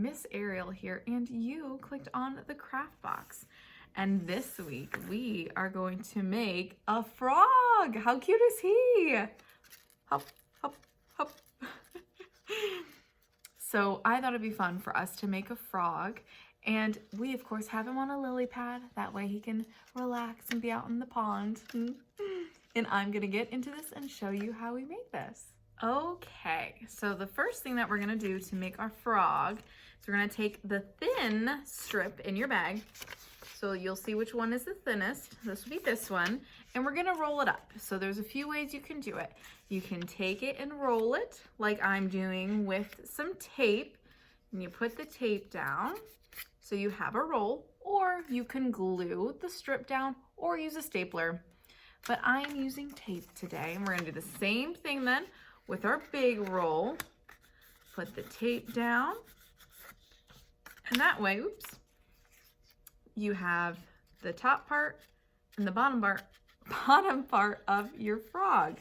Miss Ariel here, and you clicked on the craft box. And this week we are going to make a frog. How cute is he? Hop, hop, hop. So I thought it'd be fun for us to make a frog, and we of course have him on a lily pad. That way he can relax and be out in the pond. And I'm gonna get into this and show you how we made this. Okay, so the first thing that we're gonna do to make our frog is we're gonna take the thin strip in your bag. So you'll see which one is the thinnest. This will be this one. And we're gonna roll it up. So there's a few ways you can do it. You can take it and roll it like I'm doing with some tape. And you put the tape down so you have a roll, or you can glue the strip down or use a stapler. But I'm using tape today, and we're gonna do the same thing then with our big roll. Put the tape down, and that way, oops, you have the top part and the bottom part of your frog.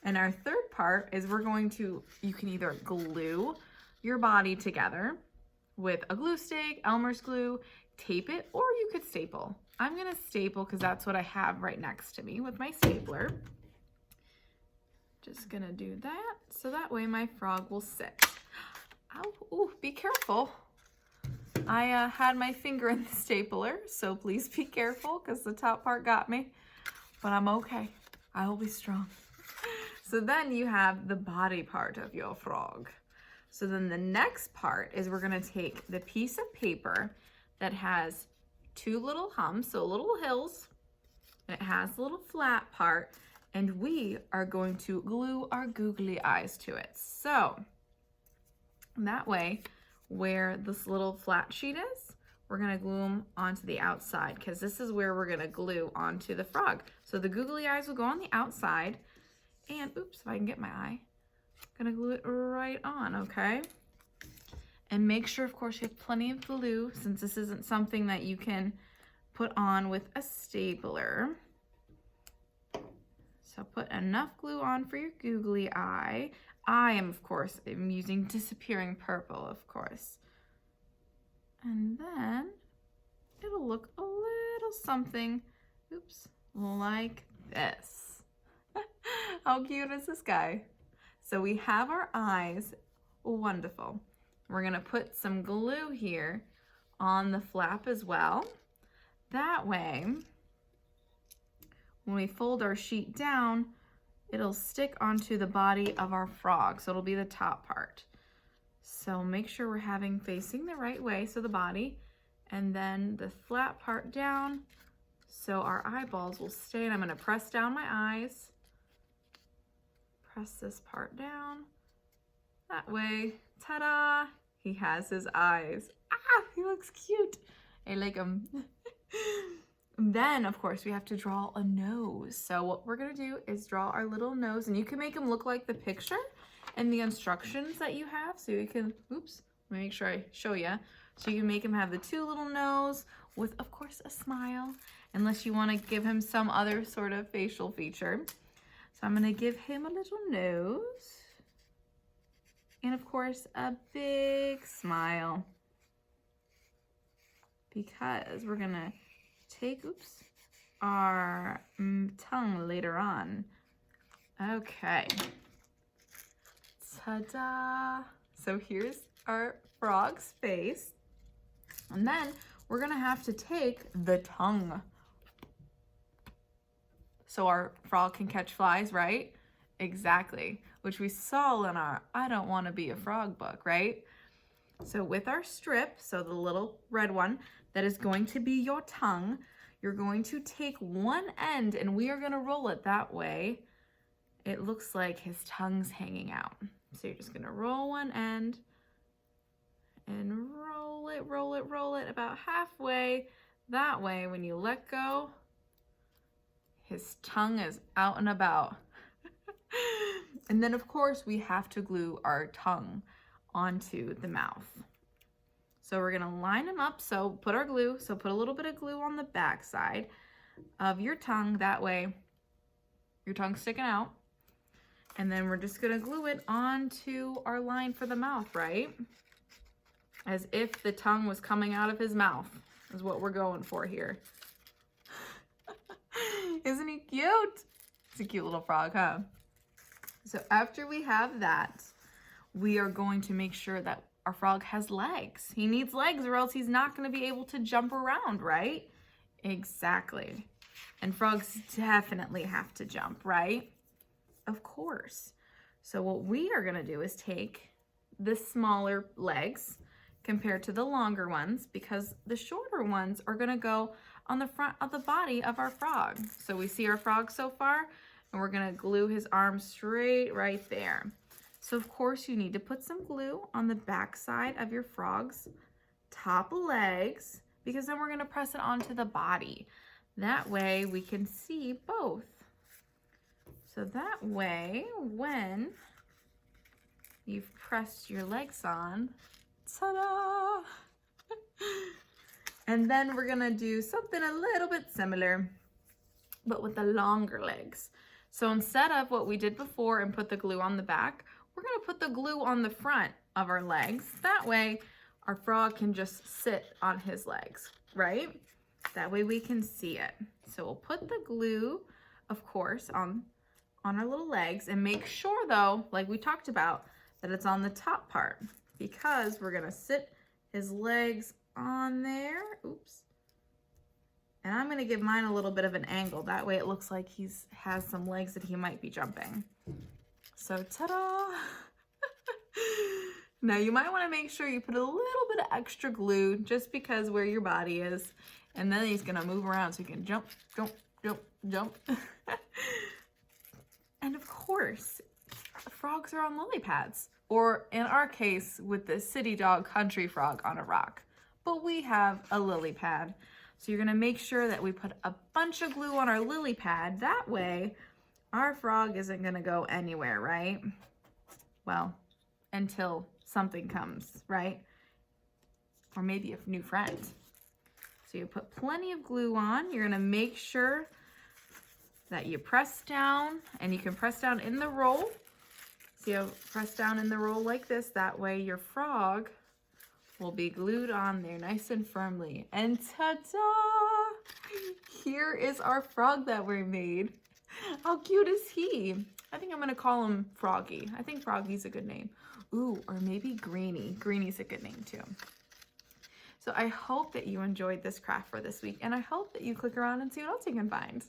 And our third part is you can either glue your body together with a glue stick, Elmer's glue, tape it, or you could staple. I'm gonna staple because that's what I have right next to me with my stapler. Just gonna do that so that way my frog will sit. Ow, ooh, be careful. I had my finger in the stapler, so please be careful because the top part got me, but I'm okay. I will be strong. So then you have the body part of your frog. So then the next part is we're gonna take the piece of paper that has two little humps, so little hills, and it has the little flat part, and we are going to glue our googly eyes to it. So that way, where this little flat sheet is, we're gonna glue them onto the outside because this is where we're gonna glue onto the frog. So the googly eyes will go on the outside, and oops, if I can get my eye, I'm gonna glue it right on, okay? And make sure, of course, you have plenty of glue since this isn't something that you can put on with a stapler. So put enough glue on for your googly eye. I am, of course, using disappearing purple, of course. And then it'll look a little something, oops, like this. How cute is this guy? So we have our eyes, wonderful. We're gonna put some glue here on the flap as well. That way, when we fold our sheet down, it'll stick onto the body of our frog. So it'll be the top part. So make sure we're facing the right way. So the body, and then the flat part down. So our eyeballs will stay, and I'm gonna press down my eyes. Press this part down. That way, ta-da, he has his eyes. Ah, he looks cute. I like him. Then, of course, we have to draw a nose. So what we're gonna do is draw our little nose, and you can make him look like the picture and the instructions that you have. So you can, oops, let me make sure I show you. So you can make him have the two little nose with, of course, a smile, unless you wanna give him some other sort of facial feature. So I'm gonna give him a little nose. And of course, a big smile. Because we're gonna take, oops, our tongue later on. Okay. Ta-da! So here's our frog's face. And then we're gonna have to take the tongue. So our frog can catch flies, right? Exactly, which we saw in our I Don't Want to Be a Frog book, right? So with our strip, so the little red one, that is going to be your tongue, you're going to take one end and we are gonna roll it that way. It looks like his tongue's hanging out. So you're just gonna roll one end and roll it, roll it, roll it about halfway. That way, when you let go, his tongue is out and about. And then of course we have to glue our tongue onto the mouth. So we're gonna line them up, so put our glue, so put a little bit of glue on the back side of your tongue, that way your tongue's sticking out. And then we're just gonna glue it onto our line for the mouth, right? as if the tongue was coming out of his mouth, is what we're going for here. Isn't he cute? It's a cute little frog, huh? So after we have that, we are going to make sure that our frog has legs. He needs legs or else he's not going to be able to jump around, right? Exactly. And frogs definitely have to jump, right? Of course. So what we are going to do is take the smaller legs compared to the longer ones, because the shorter ones are going to go on the front of the body of our frog. So we see our frog so far, and we're going to glue his arms straight right there. So of course you need to put some glue on the back side of your frog's top legs, because then we're going to press it onto the body. That way we can see both. So that way, when you've pressed your legs on, ta-da! And then we're gonna do something a little bit similar, but with the longer legs. So instead of what we did before and put the glue on the back, we're gonna put the glue on the front of our legs. That way our frog can just sit on his legs, right? That way we can see it. So we'll put the glue, of course, on our little legs, and make sure though, like we talked about, that it's on the top part, because we're gonna sit his legs on there. Oops. And I'm gonna give mine a little bit of an angle. That way it looks like has some legs that he might be jumping. So ta-da! Now you might wanna make sure you put a little bit of extra glue just because where your body is. And then he's gonna move around so he can jump, jump, jump, jump. And of course, frogs are on lily pads, or in our case with the city dog country frog on a rock. But we have a lily pad. So you're gonna make sure that we put a bunch of glue on our lily pad. That way our frog isn't gonna go anywhere, right? Well, until something comes, right? Or maybe a new friend. So you put plenty of glue on. You're gonna make sure that you press down, and you can press down in the roll. So you press down in the roll like this. That way your frog will be glued on there nice and firmly. And ta-da! Here is our frog that we made. How cute is he? I think I'm gonna call him Froggy. I think Froggy's a good name. Ooh, or maybe Greenie. Greenie's a good name too. So I hope that you enjoyed this craft for this week, and I hope that you click around and see what else you can find.